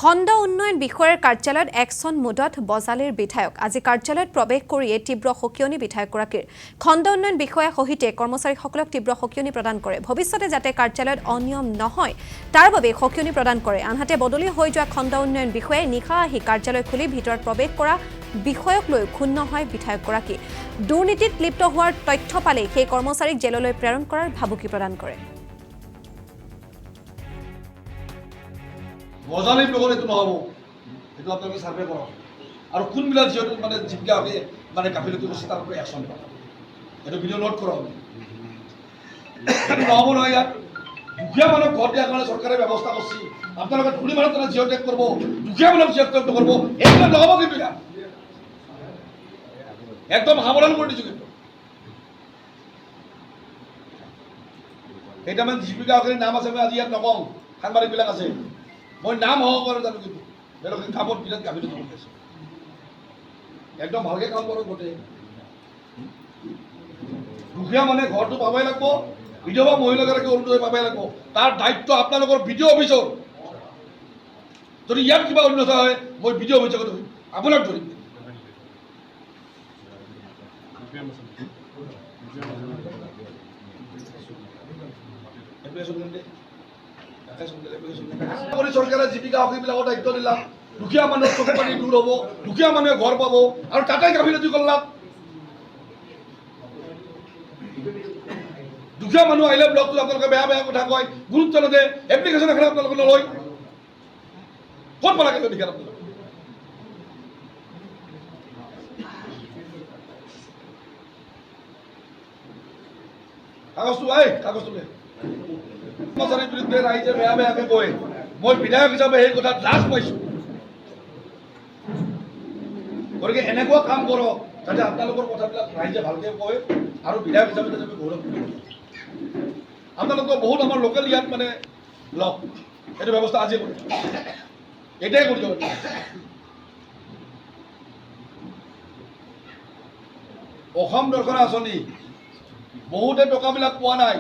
খণ্ড উন্নয়ন বিষয়াৰ কাৰ্যালয়ত একশ্যন মুডত বজালিৰ বিধায়ক আজি কাৰ্যালয়ত প্ৰৱেশ কৰিয়ে তীব্ৰ সকিয়নি বিধায়কগৰাকীৰ খণ্ড উন্নয়ন বিষয়া সহিতে কৰ্মচাৰীসকলক তীব্ৰ সকিয়নি প্ৰদান কৰে ভৱিষ্যতে যাতে কাৰ্যালয়ত অনিয়ম নহয় তাৰ বাবে সকিয়নি প্ৰদান কৰে আনহাতে বদলি হৈ যোৱা খণ্ড উন্নয়ন বিষয়াই নিশা আহি কাৰ্যালয় খুলি ভিতৰত প্ৰৱেশ কৰা বিষয়ক লৈ ক্ষুণ্ণ হয় বিধায়কগৰাকী দুৰ্নীতিত লিপ্ত হোৱাৰ তথ্য পালে সেই কৰ্মচাৰীক জেললৈ প্ৰেৰণ কৰাৰ ভাবুকি প্ৰদান কৰে বজালি ব্লগৰ এইটো নহ'ব এইটো আপোনালোকে ছাৰ্ভে কৰক আৰু কোনবিলাক যিহেতু মানে জীৱিকাকে মানে গাফিলতি কৰিছে তাৰ ওপৰত একশ্যন লওক এইটো ভিডিঅ' নোট কৰক নহ'ব নহয় ইয়াত দুখীয়া মানুহক ঘৰ দিয়াৰ কাৰণে চৰকাৰে ব্যৱস্থা কৰিছে আপোনালোকে ধনী মানুহ তাৰা জিঅ' টেগ কৰিব দুখীয়া মানুহক জিঅ' টেগ কৰিব এইবিলাক নহ'ব কিন্তু ইয়াত একদম সামৰণ কৰি দিছোঁ কিন্তু কেইটামান জীৱিকাকাৰীৰ নাম আছে মই আজি ইয়াত নকওঁ সাংবাদিকবিলাক আছে মই নাম হব পাৰোঁ জানো কিন্তু বেলেগ কামত বিৰাট গাফিলতি কৰি আছে একদম ভালকে কাম কৰক গোটেই দুখীয়া মানে ঘৰটো পাবই লাগিব বিধৱা মহিলাগৰাকী অৰুণোদয় পাবই লাগিব তাৰ দায়িত্ব আপোনালোকৰ বিডিঅ' অফিচৰ যদি ইয়াত কিবা উন্নত হয় মই বিডিঅ' অফিচত ধৰিম আপোনাক ধৰিম চৰকাৰে জীৱিকা সখীবিলাকৰ দায়িত্ব দিলাক দুখীয়া মানুহৰ চকু পানী দূৰ হ'ব দুখীয়া মানুহে ঘৰ পাব আৰু তাতে গাফিলতি কৰলাক দুখীয়া মানুহ আহিলে ব্লকটোত আপোনালোকে বেয়া বেয়া কথা কয় গুৰুত্ব নিদিয়ে এপ্লিকেশ্যন এখন আপোনালোকে নলয় ক'ত পালাগে দুখীয়া আপোনালোকে কাগজটো কাগজটো কৰ্মচাৰীৰ বিৰুদ্ধে ৰাইজে বেয়া বেয়াকে কয় মই বিধায়ক হিচাপে সেই কথাত লাজ পাইছোঁ গতিকে এনেকুৱা কাম কৰক যাতে আপোনালোকৰ কথাবিলাক ৰাইজে ভালকে কয় আৰু বিধায়ক হিচাপে যাতে গৌৰৱ কৰিব আপোনালোকৰ বহুত আমাৰ লোকেল ইয়াত মানে লওক এইটো ব্যৱস্থা আজি কৰি এটাই কৰি দিব অসম দৰ্শনা আঁচনি বহুতে টকাবিলাক পোৱা নাই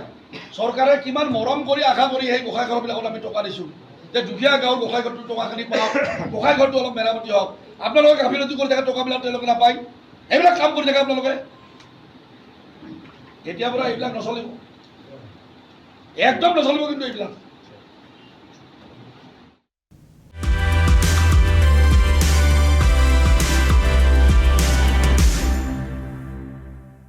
চৰকাৰে কিমান মৰম কৰি আশা কৰি সেই গোসাঁই ঘৰবিলাকত আমি টকা দিছোঁ যে দুখীয়া গাঁৱৰ গোসাঁই ঘৰটো টকাখিনি পাওক গোসাঁই ঘৰটো অলপ মেৰামতি হওক আপোনালোকে গাফিলতি কৰি থাকে টকাবিলাক তেওঁলোকে নাপায় এইবিলাক কাম কৰি থাকে আপোনালোকে এতিয়াৰ পৰা এইবিলাক নচলিব একদম নচলিব কিন্তু এইবিলাক